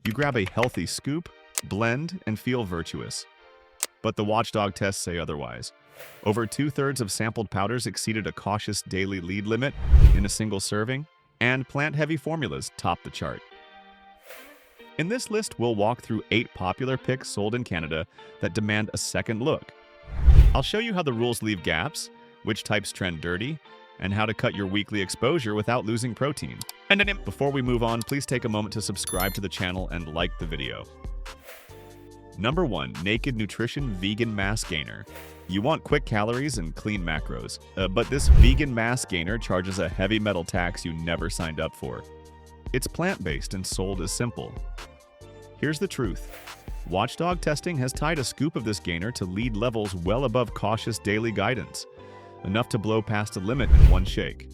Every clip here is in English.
You grab a healthy scoop, blend, and feel virtuous. But the Watchdog tests say otherwise. Over two-thirds of sampled powders exceeded a cautious daily lead limit in a single serving, and plant-heavy formulas top the chart. In this list, we'll walk through 8 popular picks sold in Canada that demand a second look. I'll show you how the rules leave gaps, which types trend dirty, and how to cut your weekly exposure without losing protein. Before we move on, please take a moment to subscribe to the channel and like the video. Number 1. Naked Nutrition Vegan Mass Gainer. You want quick calories and clean macros, but this vegan mass gainer charges a heavy metal tax you never signed up for. It's plant-based and sold as simple. Here's the truth. Watchdog testing has tied a scoop of this gainer to lead levels well above cautious daily guidance, enough to blow past a limit in one shake.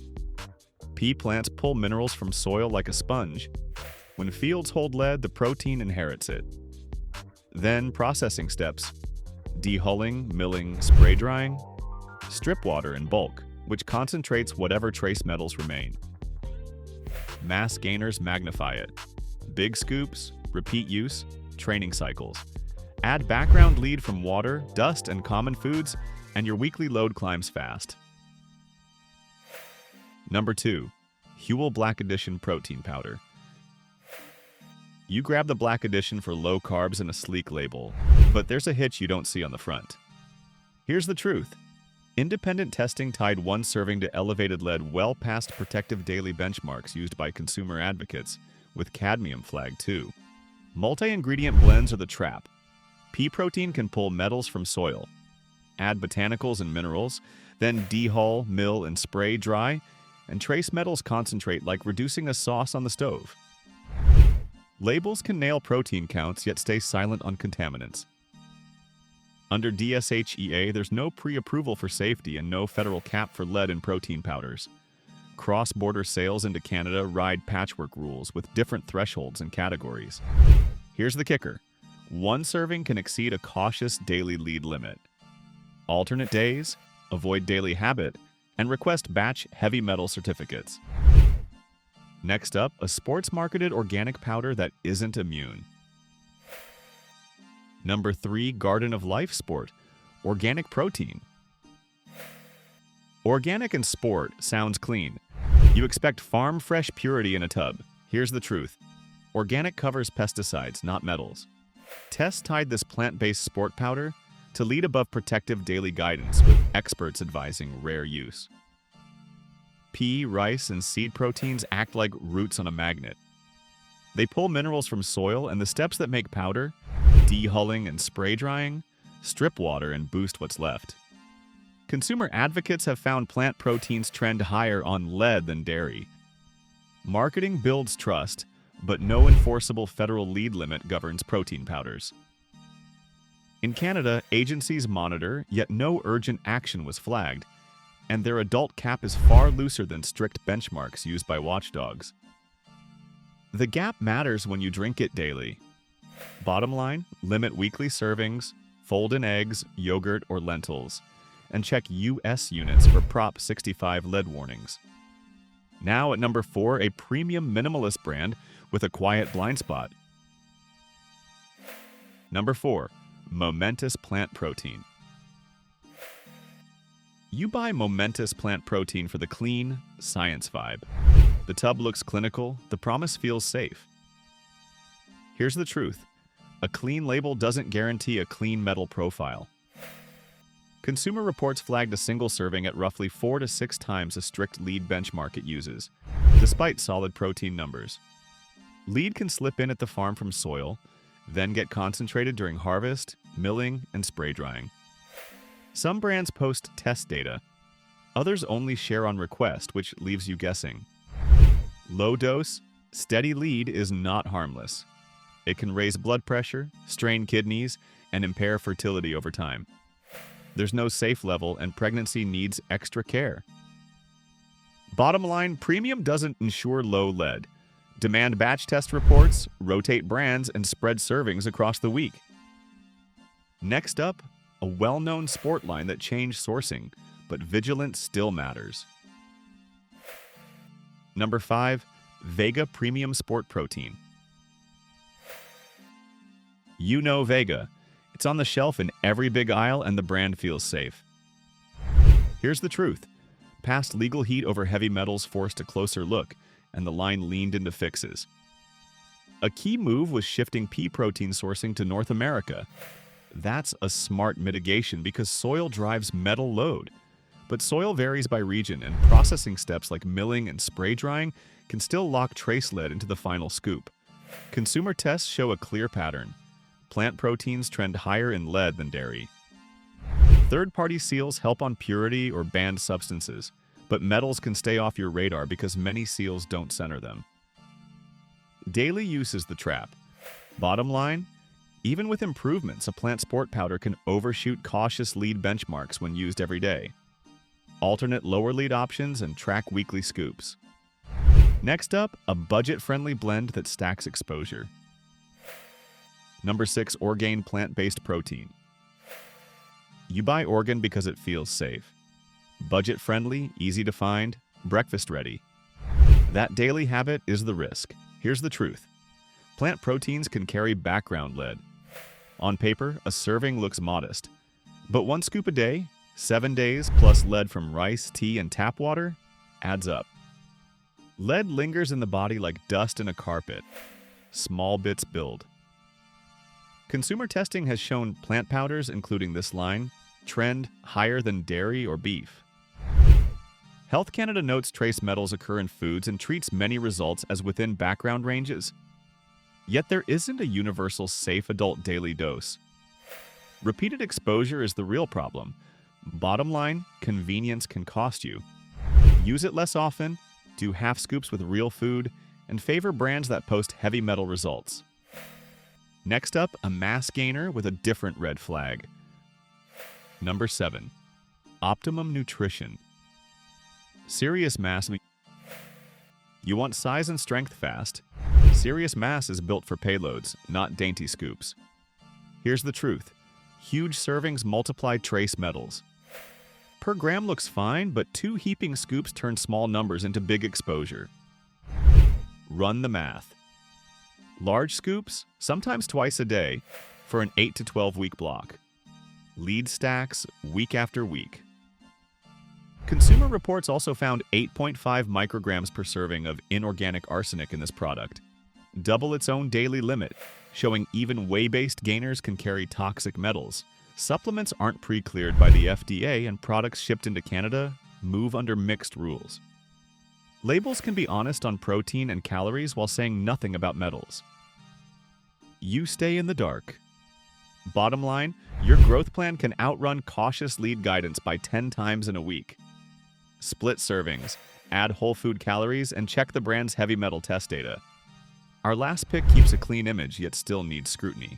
Pea plants pull minerals from soil like a sponge. When fields hold lead, the protein inherits it. Then processing steps: dehulling, milling, spray drying, strip water in bulk, which concentrates whatever trace metals remain. Mass gainers magnify it. Big scoops, repeat use, training cycles. Add background lead from water, dust, and common foods, and your weekly load climbs fast. Number 2. Huel Black Edition Protein Powder. You grab the Black Edition for low carbs and a sleek label, but there's a hitch you don't see on the front. Here's the truth. Independent testing tied one serving to elevated lead well past protective daily benchmarks used by consumer advocates, with cadmium flag too. Multi-ingredient blends are the trap. Pea protein can pull metals from soil. Add botanicals and minerals, then dehull, mill, and spray dry, and trace metals concentrate like reducing a sauce on the stove. Labels can nail protein counts yet stay silent on contaminants. Under DSHEA, there's no pre-approval for safety and no federal cap for lead in protein powders. Cross-border sales into Canada ride patchwork rules with different thresholds and categories. Here's the kicker. One serving can exceed a cautious daily lead limit. Alternate days, avoid daily habit, and request batch heavy metal certificates. Next up, a sports-marketed organic powder that isn't immune. Number 3. Garden of Life Sport Organic Protein. Organic and sport sounds clean. You expect farm-fresh purity in a tub. Here's the truth. Organic covers pesticides, not metals. Tests tied this plant-based sport powder to lead above protective daily guidance, with experts advising rare use. Pea, rice, and seed proteins act like roots on a magnet. They pull minerals from soil, and the steps that make powder, dehulling and spray drying, strip water and boost what's left. Consumer advocates have found plant proteins trend higher on lead than dairy. Marketing builds trust, but no enforceable federal lead limit governs protein powders. In Canada, agencies monitor, yet no urgent action was flagged, and their adult cap is far looser than strict benchmarks used by watchdogs. The gap matters when you drink it daily. Bottom line, limit weekly servings, fold in eggs, yogurt, or lentils, and check US units for Prop 65 lead warnings. Now at number 4, a premium minimalist brand with a quiet blind spot. Number 4. Momentous Plant Protein. You buy Momentous Plant Protein for the clean, science vibe. The tub looks clinical, the promise feels safe. Here's the truth. A clean label doesn't guarantee a clean metal profile. Consumer Reports flagged a single serving at roughly 4 to 6 times the strict lead benchmark it uses, despite solid protein numbers. Lead can slip in at the farm from soil, then get concentrated during harvest, milling, and spray drying. Some brands post test data. Others only share on request, which leaves you guessing. Low dose, steady lead is not harmless. It can raise blood pressure, strain kidneys, and impair fertility over time. There's no safe level, and pregnancy needs extra care. Bottom line, premium doesn't ensure low lead. Demand batch test reports, rotate brands, and spread servings across the week. Next up, a well-known sport line that changed sourcing, but vigilance still matters. Number 5. Vega Premium Sport Protein. You know Vega. It's on the shelf in every big aisle and the brand feels safe. Here's the truth. Past legal heat over heavy metals forced a closer look, and the line leaned into fixes. A key move was shifting pea protein sourcing to North America. That's a smart mitigation because soil drives metal load. But soil varies by region, and processing steps like milling and spray drying can still lock trace lead into the final scoop. Consumer tests show a clear pattern. Plant proteins trend higher in lead than dairy. Third-party seals help on purity or banned substances, but metals can stay off your radar because many seals don't center them. Daily use is the trap. Bottom line, even with improvements, a plant sport powder can overshoot cautious lead benchmarks when used every day. Alternate lower lead options and track weekly scoops. Next up, a budget-friendly blend that stacks exposure. Number 6, Orgain plant-based protein. You buy Orgain because it feels safe. Budget-friendly, easy to find, breakfast-ready. That daily habit is the risk. Here's the truth. Plant proteins can carry background lead. On paper, a serving looks modest. But 1 scoop a day, 7 days plus lead from rice, tea, and tap water adds up. Lead lingers in the body like dust in a carpet. Small bits build. Consumer testing has shown plant powders, including this line, trend higher than dairy or beef. Health Canada notes trace metals occur in foods and treats many results as within background ranges. Yet there isn't a universal safe adult daily dose. Repeated exposure is the real problem. Bottom line, convenience can cost you. Use it less often, do half scoops with real food, and favor brands that post heavy metal results. Next up, a mass gainer with a different red flag. Number 7. Optimum Nutrition. Serious Mass. You want size and strength fast? Serious Mass is built for payloads, not dainty scoops. Here's the truth. Huge servings multiply trace metals. Per gram looks fine, but 2 heaping scoops turn small numbers into big exposure. Run the math. Large scoops, sometimes twice a day, for an 8 to 12 week block. Lead stacks week after week. Consumer Reports also found 8.5 micrograms per serving of inorganic arsenic in this product, double its own daily limit, showing even whey-based gainers can carry toxic metals. Supplements aren't pre-cleared by the FDA, and products shipped into Canada move under mixed rules. Labels can be honest on protein and calories while saying nothing about metals. You stay in the dark. Bottom line, your growth plan can outrun cautious lead guidance by 10 times in a week. Split servings, add whole food calories, and check the brand's heavy metal test data. Our last pick keeps a clean image, yet still needs scrutiny.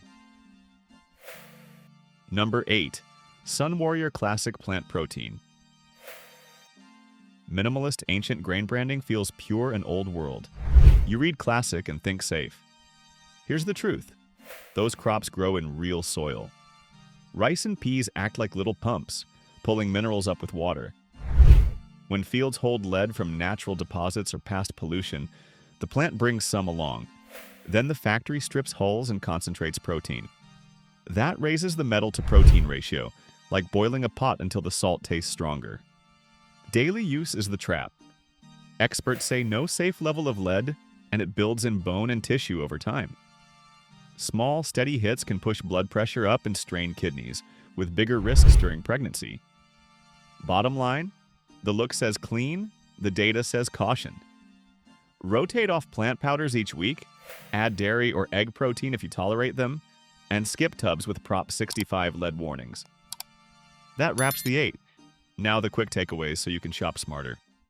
Number 8. Sun Warrior Classic Plant Protein. Minimalist ancient grain branding feels pure and old world. You read classic and think safe. Here's the truth. Those crops grow in real soil. Rice and peas act like little pumps, pulling minerals up with water. When fields hold lead from natural deposits or past pollution, the plant brings some along. Then the factory strips hulls and concentrates protein. That raises the metal to protein ratio, like boiling a pot until the salt tastes stronger. Daily use is the trap. Experts say no safe level of lead, and it builds in bone and tissue over time. Small, steady hits can push blood pressure up and strain kidneys, with bigger risks during pregnancy. Bottom line, the look says clean, the data says caution. Rotate off plant powders each week, add dairy or egg protein if you tolerate them, and skip tubs with Prop 65 lead warnings. That wraps the 8. Now the quick takeaways so you can shop smarter.